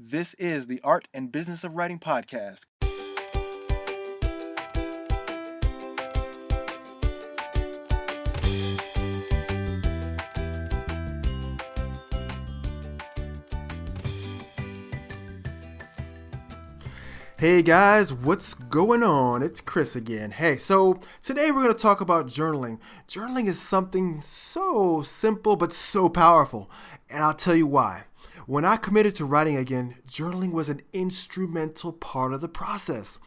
This is the Art and Business of Writing podcast. Hey guys, what's going on? It's Chris again. Hey, so today we're going to talk about journaling. Journaling is something so simple but so powerful, and I'll tell you why. When I committed to writing again, journaling was an instrumental part of the process.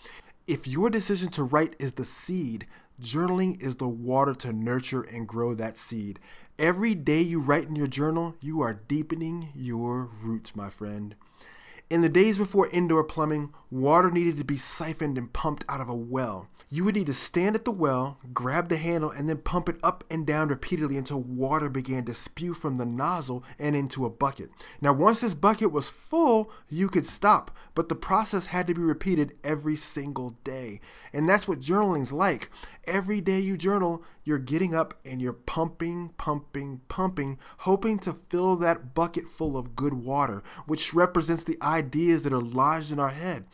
If your decision to write is the seed, journaling is the water to nurture and grow that seed. Every day you write in your journal, you are deepening your roots, my friend. In the days before indoor plumbing, water needed to be siphoned and pumped out of a well. You would need to stand at the well, grab the handle, and then pump it up and down repeatedly until water began to spew from the nozzle and into a bucket. Now, once this bucket was full, you could stop, but the process had to be repeated every single day. And that's what journaling's like. Every day you journal, you're getting up and you're pumping, hoping to fill that bucket full of good water, which represents the ideas that are lodged in our head.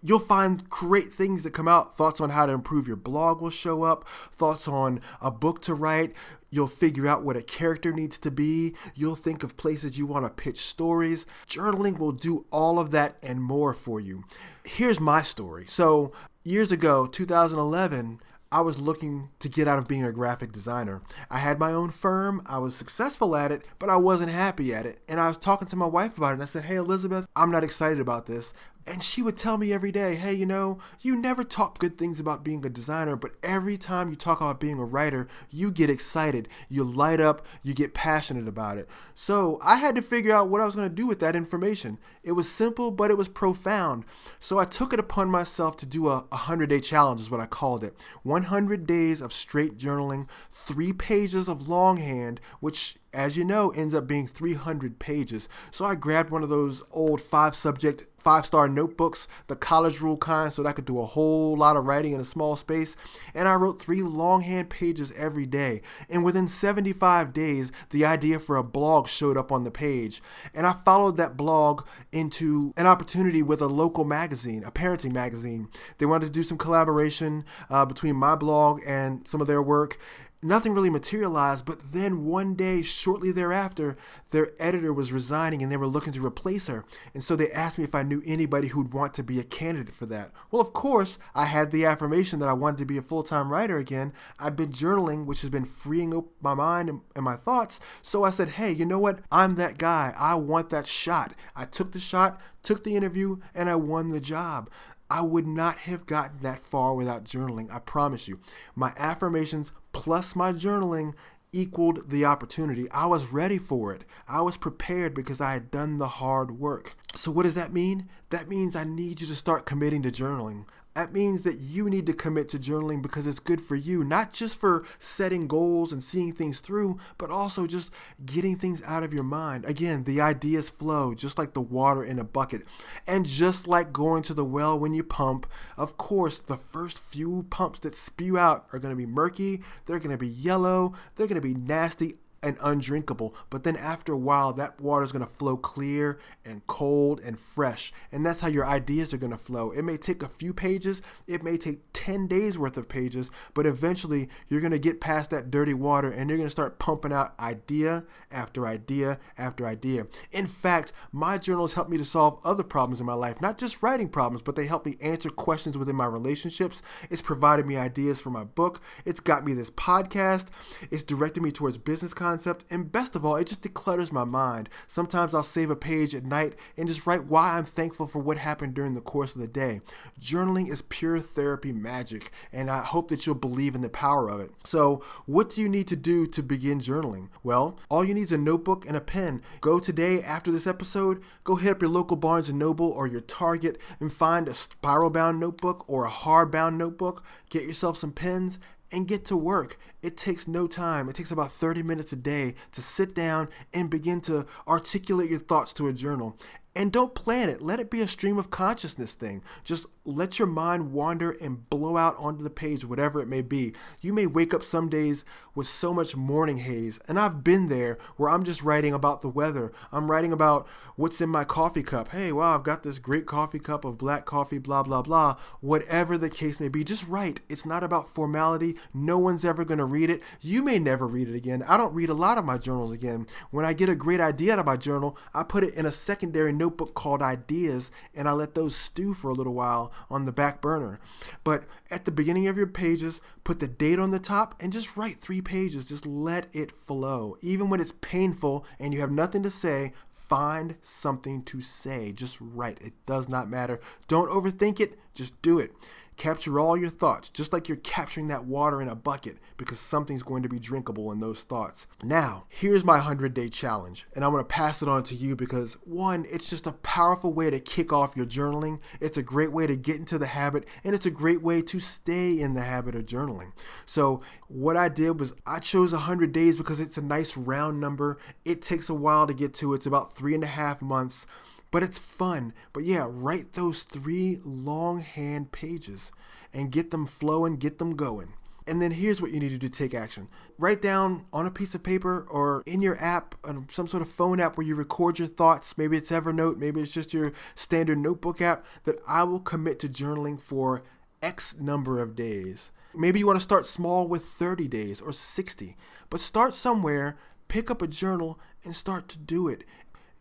You'll find great things that come out. Thoughts on how to improve your blog will show up. Thoughts on a book to write. You'll figure out what a character needs to be. You'll think of places you want to pitch stories. Journaling will do all of that and more for you. Here's my story. So years ago, 2011, I was looking to get out of being a graphic designer. I had my own firm. I was successful at it, but I wasn't happy at it. And I was talking to my wife about it. And I said, hey, Elizabeth, I'm not excited about this. And she would tell me every day, hey, you never talk good things about being a designer, but every time you talk about being a writer, you get excited, you light up, you get passionate about it. So I had to figure out what I was going to do with that information. It was simple, but it was profound. So I took it upon myself to do a 100-day challenge is what I called it. 100 days of straight journaling, 3 pages of longhand, which as you know, ends up being 300 pages. So I grabbed one of those old 5-star notebooks, the college rule kind, so that I could do a whole lot of writing in a small space. And I wrote 3 longhand pages every day. And within 75 days, the idea for a blog showed up on the page. And I followed that blog into an opportunity with a local magazine, a parenting magazine. They wanted to do some collaboration between my blog and some of their work. Nothing really materialized, but then one day, shortly thereafter, their editor was resigning and they were looking to replace her. And so they asked me if I knew anybody who'd want to be a candidate for that. Well, of course, I had the affirmation that I wanted to be a full-time writer again. I'd been journaling, which has been freeing up my mind and my thoughts. So I said, hey, you know what? I'm that guy. I want that shot. I took the shot, took the interview, and I won the job. I would not have gotten that far without journaling, I promise you. My affirmations plus my journaling equaled the opportunity. I was ready for it. I was prepared because I had done the hard work. So what does that mean? That means I need you to start committing to journaling. That means that you need to commit to journaling because it's good for you, not just for setting goals and seeing things through, but also just getting things out of your mind. Again, the ideas flow just like the water in a bucket. And just like going to the well when you pump, of course, the first few pumps that spew out are going to be murky, they're going to be yellow, they're going to be nasty and undrinkable, but then after a while that water is going to flow clear and cold and fresh, and that's how your ideas are going to flow. It may take a few pages, it may take 10 days worth of pages, but eventually you're going to get past that dirty water and you're going to start pumping out idea after idea after idea. In fact, my journals helped me to solve other problems in my life, not just writing problems, but they helped me answer questions within my relationships. It's provided me ideas for my book. It's got me this podcast. It's directed me towards business concepts. And best of all, it just declutters my mind. Sometimes I'll save a page at night and just write why I'm thankful for what happened during the course of the day. Journaling is pure therapy magic, and I hope that you'll believe in the power of it. So what do you need to do to begin journaling? Well, all you need is a notebook and a pen. Go today after this episode, go hit up your local Barnes & Noble or your Target and find a spiral-bound notebook or a hard-bound notebook. Get yourself some pens and get to work. It takes no time. It takes about 30 minutes a day to sit down and begin to articulate your thoughts to a journal. And don't plan it. Let it be a stream of consciousness thing. Just let your mind wander and blow out onto the page, whatever it may be. You may wake up some days with so much morning haze. And I've been there where I'm just writing about the weather. I'm writing about what's in my coffee cup. Hey, wow, I've got this great coffee cup of black coffee, blah, blah, blah. Whatever the case may be, just write. It's not about formality. No one's ever going to read it. You may never read it again. I don't read a lot of my journals again. When I get a great idea out of my journal, I put it in a secondary notebook called Ideas, and I let those stew for a little while on the back burner. But at the beginning of your pages, put the date on the top and just write 3 pages. Just let it flow. Even when it's painful and you have nothing to say, find something to say. Just write. It does not matter. Don't overthink it. Just do it. Capture all your thoughts, just like you're capturing that water in a bucket, because something's going to be drinkable in those thoughts. Now, here's my 100-day challenge, and I'm going to pass it on to you because, one, it's just a powerful way to kick off your journaling. It's a great way to get into the habit, and it's a great way to stay in the habit of journaling. So what I did was I chose 100 days because it's a nice round number. It takes a while to get to. It's about 3.5 months. But it's fun. But yeah, write those 3 longhand pages and get them flowing, get them going. And then here's what you need to do to take action. Write down on a piece of paper or in your app, some sort of phone app where you record your thoughts. Maybe it's Evernote, maybe it's just your standard notebook app, that I will commit to journaling for X number of days. Maybe you want to start small with 30 days or 60, but start somewhere, pick up a journal and start to do it.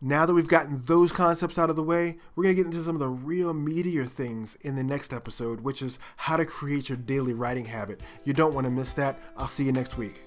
Now that we've gotten those concepts out of the way, we're going to get into some of the real meatier things in the next episode, which is how to create your daily writing habit. You don't want to miss that. I'll see you next week.